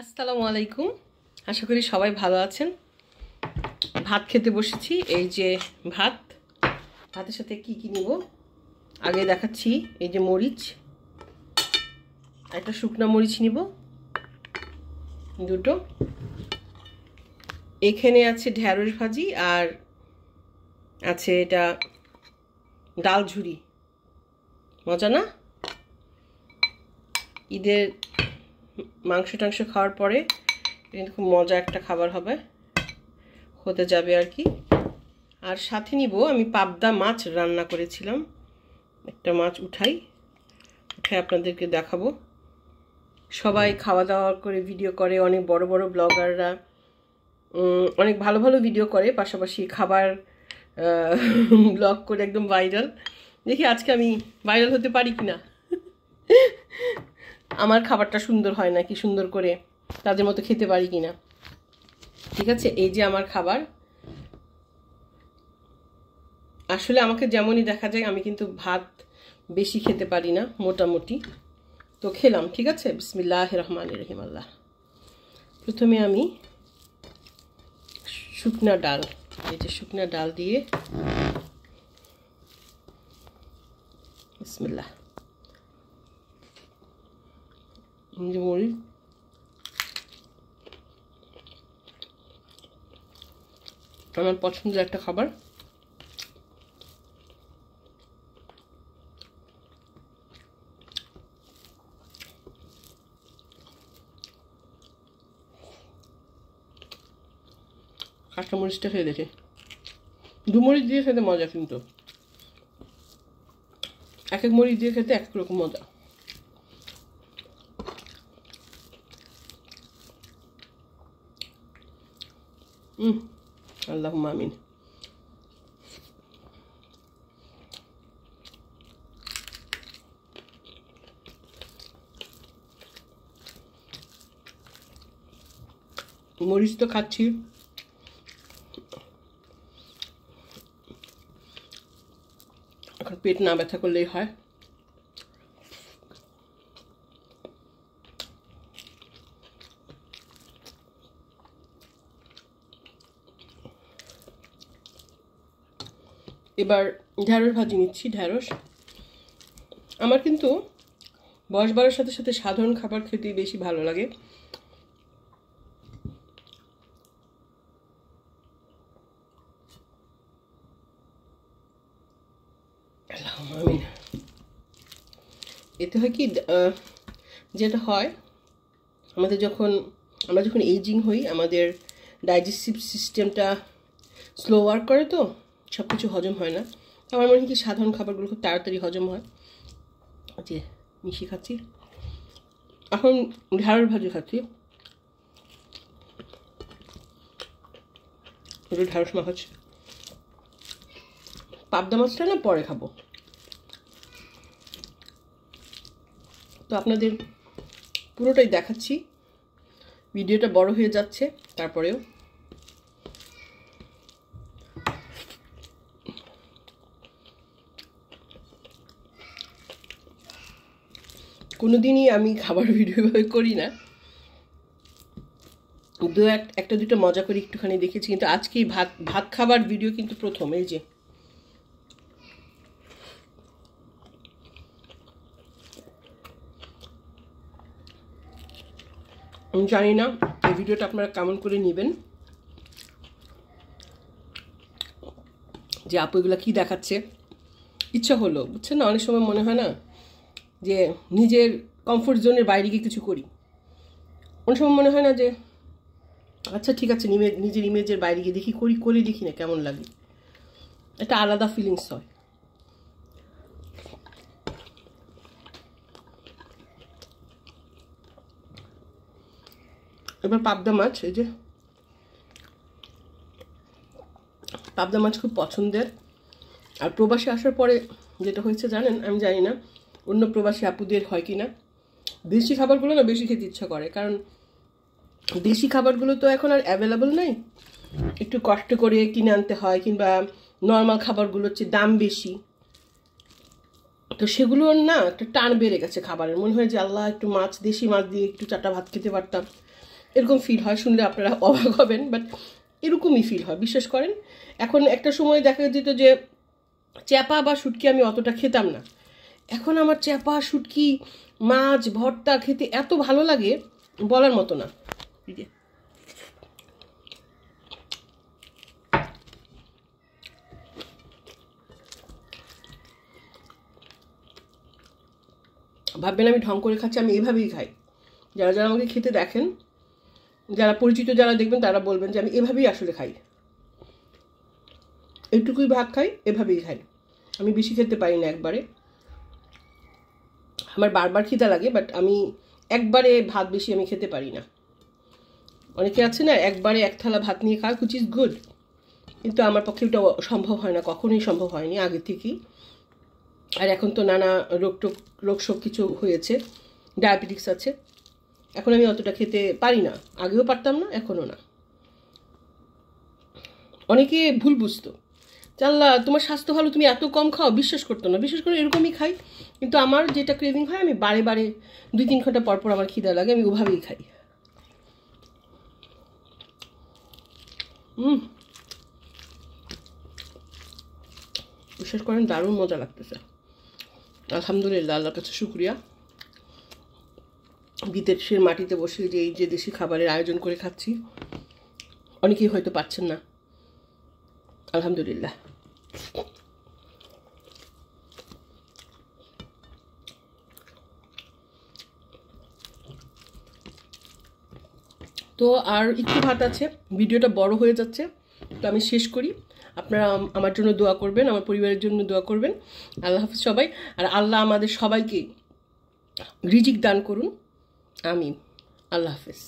আসসালামু আলাইকুম। আশা করি সবাই ভালো আছেন। ভাত খেতে বসেছি। এই যে ভাতের সাথে কি কি নিব আগে দেখাচ্ছি। এই যে মরিচ, একটা শুকনো মরিচ নিব দুটো। এখানে আছে ঢেঁড়স ভাজি আর আছে এটা ডাল ঝুরি। মজা না? ঈদের মাংস টাংস খাওয়ার পরে কিন্তু খুব মজা একটা খাবার হতে যাবে আর কি। আর সাথে নিব আমি পাবদা মাছ রান্না করেছিলাম। একটা মাছ উঠাই আপনাদেরকে দেখাবো। সবাই খাওয়া দাওয়া করে ভিডিও করে, অনেক বড় বড় ব্লগাররা অনেক ভালো ভালো ভিডিও করে, পাশাপাশি খাবার ব্লগ করে একদম ভাইরাল। দেখি আজকে আমি ভাইরাল হতে পারি কিনা, আমার খাবারটা সুন্দর হয় নাকি সুন্দর করে তাদের মতো খেতে পারি কিনা। ঠিক আছে, এই যে আমার খাবার। আসলে আমাকে যেমনই দেখা যায় আমি কিন্তু ভাত বেশি খেতে পারি না, মোটামুটি। তো খেলাম, ঠিক আছে। বিসমিল্লাহির রহমানির রহিম। আল্লাহ। প্রথমে আমি শুকনা ডাল, এই যে শুকনা ডাল দিয়ে বিসমিল্লাহ। মরিচ, আমার পছন্দের একটা খাবার। কাঁচা মরিচটা খেয়ে দেখে, দু মরিচ দিয়ে খেতে মজা, কিন্তু এক এক মরিচ দিয়ে খেতে এক এক রকম মজা। আল্লাহুম্মা আমিন। মরিচ তো খাচ্ছি, এখন পেট না ব্যথা করলেই হয়। এবার ঢেঁড়স ভাজি নিচ্ছি। ঢেঁড়স আমার কিন্তু বয়স বাড়ার সাথে সাথে সাধারণ খাবার খেতেই বেশি ভালো লাগে। এতে হয় কি, যেটা হয় আমরা যখন এইজিং হই, আমাদের ডাইজেস্টিভ সিস্টেমটা স্লো ওয়ার্ক করে, তো সব কিছু হজম হয় না। আমার মনে হয় কি সাধারণ খাবারগুলো খুব তাড়াতাড়ি হজম হয়। যে মিশি খাচ্ছি, এখন ঢেঁড়স ভাজি খাচ্ছি, একটু ঢেঁড়স মাখাচ্ছি। পাবদা মাছটা না পরে খাবো। তো আপনাদের পুরোটাই দেখাচ্ছি, ভিডিওটা বড় হয়ে যাচ্ছে তারপরেও। কোনোদিনই আমি খাবার ভিডিও করি না, একটা দুটো মজা করে একটুখানি দেখেছি, কিন্তু আজকেই ভাত খাবার ভিডিও কিন্তু প্রথম। এই যে আমি জানি না এই ভিডিওটা আপনারা কেমন করে নেবেন, যে আপু এগুলো কী দেখাচ্ছে। ইচ্ছা হলো, বুঝছেন না, অনেক সময় মনে হয় না যে নিজের কমফোর্ট জোনের বাইরে গিয়ে কিছু করি। অনেক সময় মনে হয় না যে আচ্ছা ঠিক আছে, নিজের ইমেজের বাইরে গিয়ে করে দেখি না কেমন লাগে, একটা আলাদা ফিলিংস হয়। এবার পাবদা মাছ, এই যে পাবদা মাছ খুব পছন্দের। আর প্রবাসে আসার পরে যেটা হয়েছে জানেন, আমি জানি না অন্য প্রবাসী আপুদের হয় কি না, দেশি খাবারগুলো না বেশি খেতে ইচ্ছা করে, কারণ দেশি খাবারগুলো তো এখন আর অ্যাভেলেবল নেই, একটু কষ্ট করে কিনে আনতে হয়, কিংবা নর্মাল খাবারগুলোর চেয়ে দাম বেশি। তো সেগুলোর না একটা টান বেড়ে গেছে খাবারের। মনে হয় যে আল্লাহ একটু দেশি মাছ দিয়ে একটু চারটা ভাত খেতে পারতাম, এরকম ফিল হয়, শুনলে আপনারা অবাক হবেন, বাট এরকমই ফিল হয়, বিশ্বাস করেন। এখন একটা সময় দেখা যেত যে চ্যাপা বা শুটকি আমি অতটা খেতাম না, এখন আমার চ্যাপা শুটকি মাছ ভর্তা খেতে এত ভালো লাগে বলার মতো না। ভাববেন আমি ঢং করে খাচ্ছি, আমি এভাবেই খাই। যারা যারা আমাকে খেতে দেখেন, যারা পরিচিত যারা দেখবেন তারা বলবেন যে আমি এভাবেই আসলে খাই, এইটুকুই ভাত খাই, এভাবেই খাই। আমি বেশি খেতে পারি না একবারে, আমার বারবার খিদা লাগে, বাট আমি একবারে ভাত বেশি আমি খেতে পারি না। অনেকে আছে না একবারে এক থালা ভাত নিয়ে খায়, হুইচ ইজ গুড, কিন্তু আমার পক্ষে ওটা সম্ভব হয় না, কখনোই সম্ভব হয়নি আগে থেকেই। আর এখন তো নানা রোগ সব কিছু হয়েছে, ডায়াবেটিক্স আছে, এখন আমি অতটা খেতে পারি না, আগেও পারতাম না, এখনও না। অনেকে ভুল বুঝতো, জানলা তোমার স্বাস্থ্য ভালো তুমি এত কম খাও, বিশ্বাস করতো না, বিশেষ করে এরকমই খাই। কিন্তু আমার যেটা ক্রেভিং হয় আমি বারে বারে 2-3 ঘন্টা পর পর আমার খিদা লাগে, আমি ওভাবেই খাই। বিশ্বাস করেন দারুণ মজা লাগতেছে, আলহামদুলিল্লাহ, আল্লাহর কাছে শুকরিয়া। বিদেশের মাটিতে বসে যে এই যে দেশি খাবারের আয়োজন করে খাচ্ছি, অনেকেই হয়তো পাচ্ছেন না, আলহামদুলিল্লাহ। তো আর একটু ভাত আছে, ভিডিওটা বড় হয়ে যাচ্ছে, তো আমি শেষ করি। আপনারা আমার জন্য দোয়া করবেন, আমার পরিবারের জন্য দোয়া করবেন। আল্লাহ হাফিজ সবাই, আর আল্লাহ আমাদের সবাইকে রিজিক দান করুন, আমিন। আল্লাহ হাফিজ।